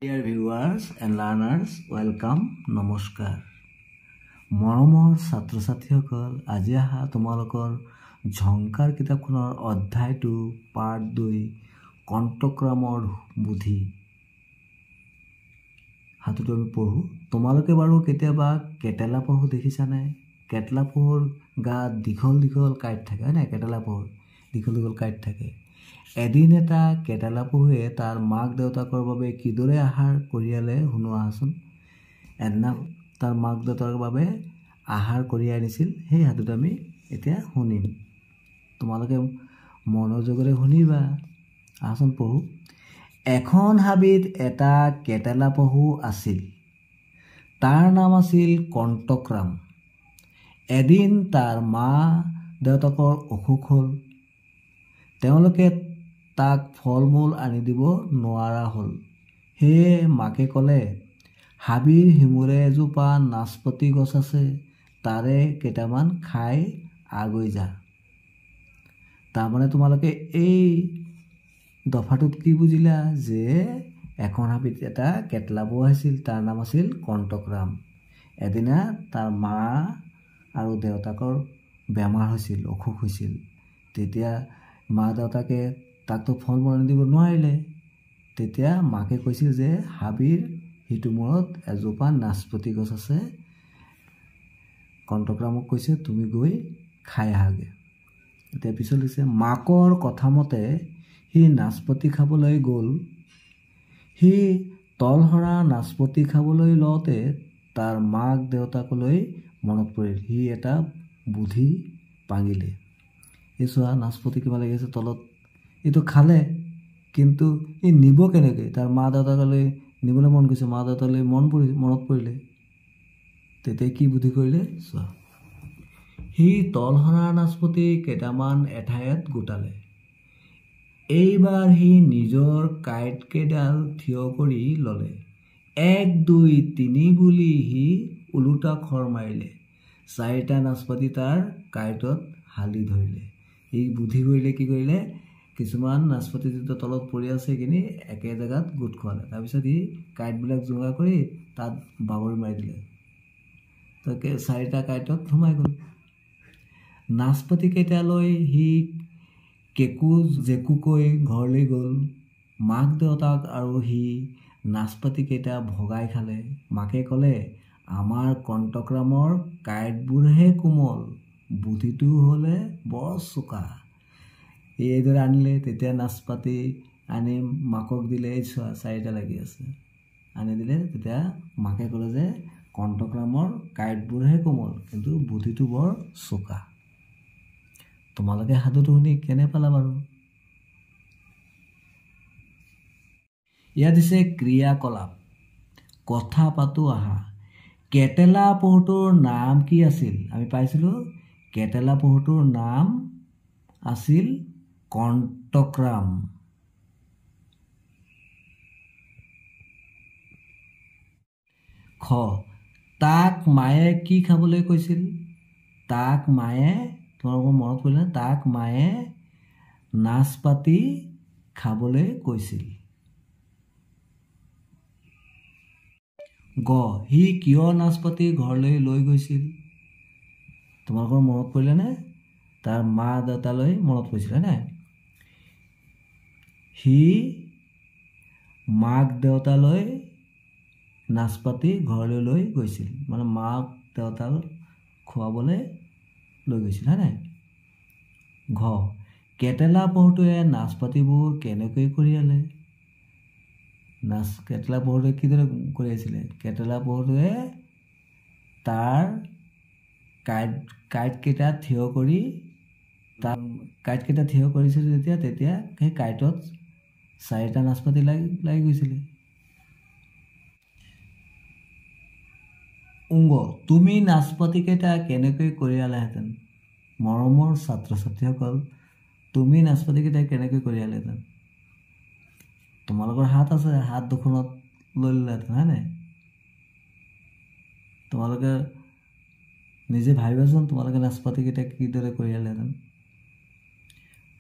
Dear viewers and learners, welcome, নমস্কাৰ। মৰমৰ ছাত্ৰ ছাত্ৰীসকল, আজি আহা তোমালোকৰ ঝংকাৰ কিতাপখনৰ অধ্যায়টো পাৰ্ট 2 কণ্টক্ৰামৰ বুদ্ধি হাতটো আমি পঢ়ো। তোমালোকে বাৰু কেতিয়াবা কেটেলা পহু দেখিছানে? কেটেলা পহুৰ গাত দীঘল দীঘল কাঁইট থাকে, হয় নাই? কেটেলা পহুৰ দীঘল দীঘল কাঁইট থাকে। এদিন এটা কেটেলা পহুৱে তাৰ মাক দেউতাকৰ বাবে কিদৰে আহাৰ কঢ়িয়ালে শুনোৱাচোন। এদিনা তাৰ মাক দেউতাকৰ বাবে আহাৰ কঢ়িয়াই আনিছিল, সেই সাধুটো আমি এতিয়া শুনিম। তোমালোকে মনোযোগেৰে শুনিবা। আহাচোন পঢ়ো। এখন হাবিত এটা কেটেলা পহু আছিল। তাৰ নাম আছিল কণ্টক্ৰাম। এদিন তাৰ মা দেউতাকৰ অসুখ হ'ল। তেওঁলোকে তাক ফল মূল আনি দিব নোৱাৰা হ'ল। সেয়ে মাকে ক'লে, হাবিৰ সিমূৰে এজোপা নাচপতি গছ আছে, তাৰে কেইটামান খাই আগৈ যা। তাৰমানে তোমালোকে এই দফাটোত কি বুজিলা? যে এখন হাবিত এটা কেটেলা পহু আছিল, তাৰ নাম আছিল কণ্টক্ৰাম। এদিনা তাৰ মা আৰু দেউতাকৰ বেমাৰ হৈছিল, অসুখ হৈছিল। তেতিয়া মা দেউতাকে তাকতো ফল মূল আনি দিব নোৱাৰিলে। তেতিয়া মাকে কৈছিল যে হাবিৰ সিটো মূৰত এজোপা নাচপতি গছ আছে, কণ্টক্ৰামক কৈছে তুমি গৈ খাই আহাগে। এতিয়া পিছত লিখিছে, মাকৰ কথামতে সি নাচপতি খাবলৈ গ'ল। সি তলসৰা নাচপতি খাবলৈ লওঁতে তাৰ মাক দেউতাকলৈ মনত পৰিল। সি এটা বুদ্ধি পাঙিলে। এই চোৱা, নাচপতি কিবা লাগি আছে তলত। এইটো খালে, কিন্তু ই নিব কেনেকৈ? তাৰ মা দেউতাকলৈ নিবলৈ মন গৈছে, মা দেউতালৈ মনত পৰিলে। তেতিয়া কি বুদ্ধি কৰিলে চোৱা। সি তলসৰা নাচপতি কেইটামান এঠাইত গোটালে। এইবাৰ সি নিজৰ কাঁইটকেইডাল থিয় কৰি ল'লে। 1 2 3 বুলি সি ওলোটা খৰ মাৰিলে। 4টা নাচপতি তাৰ কাঁইটত হালি ধৰিলে। সি বুদ্ধি কৰিলে, কি কৰিলে? কিছুমান নাচপতি যিটো তলত পৰি আছে সেইখিনি একে জেগাত গোট খোৱালে। তাৰপিছত সি কাঁইটবিলাক জোঙা কৰি তাত বাগৰি মাৰি দিলে। তাকে 4টা কাঁইটত সোমাই গ'ল। নাচপতিকেইটালৈ সি কেকু জেকুকৈ ঘৰলৈ গ'ল। মাক দেউতাক আৰু সি নাচপতিকেইটা ভগাই খালে। মাকে ক'লে, আমাৰ কণ্টক্ৰামৰ কাঁইটবোৰহে কোমল, বুদ্ধিটো হ'লে বৰ চোকা। এইদৰে আনিলে। তেতিয়া নাচপতি আনি মাকক দিলে। এই চোৱা, 4টা লাগি আছে, আনি দিলে। তেতিয়া মাকে ক'লে যে কণ্টক্ৰামৰ কাঁইটবোৰহে কোমল, কিন্তু বুদ্ধিটো বৰ চোকা। তোমালোকে সাধুটো শুনি কেনে পালা বাৰু? ইয়াত দিছে ক্ৰিয়াকলাপ। কথা পাতো আহা। কেটেলা পহুটোৰ নাম কি আছিল? আমি পাইছিলোঁ কেটেলা পহুটোৰ নাম আছিল কণ্টক্ৰাম। খ, তাক মায়ে কি খাবলৈ কৈছিল? তাক মায়ে, তোমালোকৰ মনত পৰিলে, তাক মায়ে নাচপতি খাবলৈ কৈছিল। গ, সি কিয় নাচপতি ঘৰলৈ লৈ গৈছিল? তোমালোকৰ মনত পৰিলেনে? তাৰ মা দেউতালৈ মনত পৰিছিল, হয় নাই? সি মাক দেউতালৈ নাচপতি ঘৰলৈ লৈ গৈছিল, মানে মাক দেউতাক খুৱাবলৈ লৈ গৈছিল, হয় নাই? ঘ, কেটেলা পহুটোৱে নাচপতিবোৰ কেনেকৈ কঢ়িয়ালে? কেটেলা পহুটোৱে কিদৰে কঢ়িয়াইছিলে? কেটেলা পহুটোৱে তাৰ কাঁইটকেইটা থিয় কৰি, তাৰ কাঁইটকেইটা থিয় কৰিছিল তেতিয়া সেই কাঁইটত 4টা নাচপতি লাগি গৈছিলে। উংগ, তুমি নাচপতিকেইটা কেনেকৈ কঢ়িয়ালাহেঁতেন? মৰমৰ ছাত্ৰ ছাত্ৰীসকল, তুমি নাচপতিকেইটা কেনেকৈ কঢ়িয়ালাহেঁতেন? তোমালোকৰ হাত আছে, হাত দুখনত লৈ ল'লাহেঁতেন, হয় নাই? তোমালোকে নিজে ভাবিবাচোন, তোমালোকে নাচপতিকেইটা কিদৰে কঢ়িয়ালাহেঁতেন।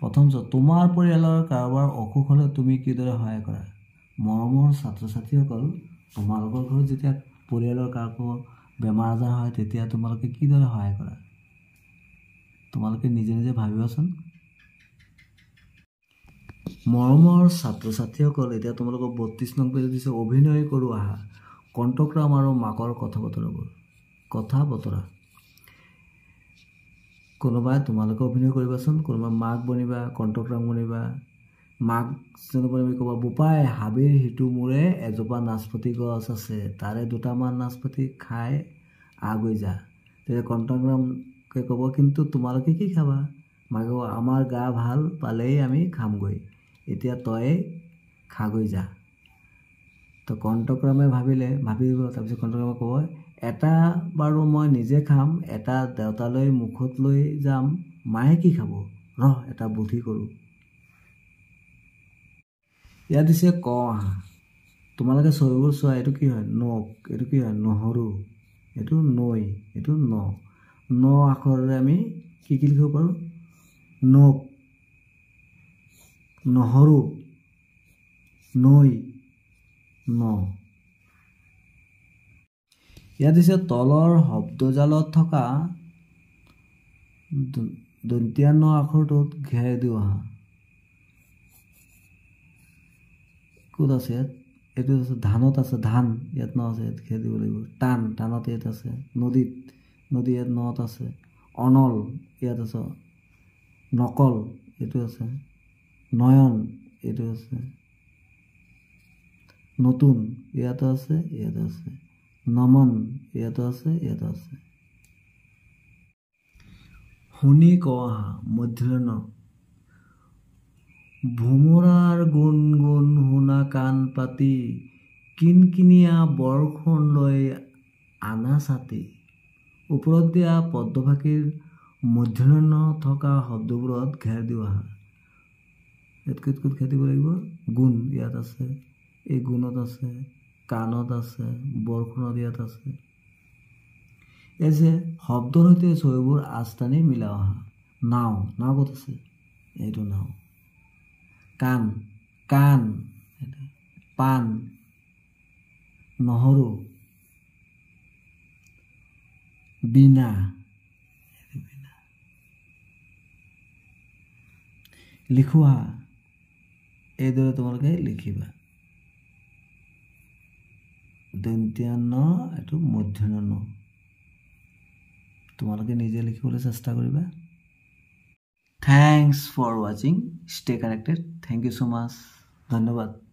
প্ৰথম, তোমাৰ পৰিয়ালৰ কাৰোবাৰ অসুখ হ'লে তুমি কিদৰে সহায় কৰা? মৰমৰ ছাত্ৰ ছাত্ৰীসকল, তোমালোকৰ ঘৰত যেতিয়া পৰিয়ালৰ কাকো বেমাৰ আজাৰ হয় তেতিয়া তোমালোকে কিদৰে সহায় কৰা? তোমালোকে নিজে নিজে ভাবিবাচোন। মৰমৰ ছাত্ৰ ছাত্ৰীসকল, এতিয়া তোমালোকক 32 নং পেজত দিছে অভিনয় কৰোঁ আহা। কণ্ঠগ্ৰাম আৰু মাকৰ কথা বতৰা। কোনোবাই তোমালোকে অভিনয় কৰিবাচোন। কোনোবাই মাক বনিবা, কণ্ঠগ্ৰাম বনিবা। মাক যেনিবা ক'বা, বোপাই হাবিৰ সিটো মূৰে এজোপা নাচপতি গছ আছে, তাৰে দুটামান নাচপতি খাই আগৈ যা। তেতিয়া কণ্ঠগ্ৰামকে ক'ব, কিন্তু তোমালোকে কি খাবা? মাকে ক'ব, আমাৰ গা ভাল পালেই আমি খামগৈ, এতিয়া তই খাগৈ যা। তো কণ্ঠগ্ৰামে ভাবিব। তাৰপিছত কণ্ঠগ্ৰামে ক'ব, এটা বাৰু মই নিজে খাম, এটা দেউতালৈ মুখত লৈ যাম, মায়ে কি খাব? এটা বুদ্ধি কৰোঁ। ইয়াত দিছে ক আহা। তোমালোকে ছবিবোৰ চোৱা। এইটো কি হয়? নখ। এইটো কি হয়? নহৰু। এইটো নৈ। এইটো ন আখৰেৰে আমি কি লিখিব পাৰোঁ? নখ, নহৰু, নৈ, ন। ইয়াত দিছে তলৰ শব্দজালত থকা দন্তীয়া ন আখৰটোত ঘেৰ দিওঁ আহা। ক'ত আছে ইয়াত? এইটো আছে ধানত আছে, ধান ইয়াত ন আছে, ইয়াত ঘেৰ দিব লাগিব। টানত ইয়াত আছে। নদী ইয়াত নত আছে। অনল ইয়াত আছে। নকল এইটো আছে। নয়ন এইটো আছে। নতুন ইয়াতো আছে, ইয়াতো আছে। নমন ইয়াতো আছে, ইয়াতো আছে। শুনি ক আহা। মধ্যৰ্ণ। ভোমোৰাৰ গুণ গুণ শুনা কাণ পাতি, কিনকিনীয়া বৰষুণ লৈ আনা ছাতি। ওপৰত দিয়া পদ্যভাষীৰ মধ্যৰ্ণ থকা শব্দবোৰত ঘেৰ দিওঁ আহা। ইয়াত ক'ত ঘেৰ দিব লাগিব? গুণ ইয়াত আছে, এই গুণত আছে, কাণত আছে, বৰষুণত ইয়াত আছে। এই যে শব্দৰ সৈতে ছবিবোৰ আঁচ টানি মিলাও আহা। নাও ক'ত আছে? এইটো নাও। কাণ, পাণ, নহৰু, বীণা, লিখো আহা। এইদৰে তোমালোকে লিখিবা। দন্তীয়া ন, এইটো মধ্যৰ্ণ ন। তোমালোকে নিজে লিখিবলৈ চেষ্টা কৰিবা। Thanks for watching. Stay connected. Thank you so much. ধন্যবাদ।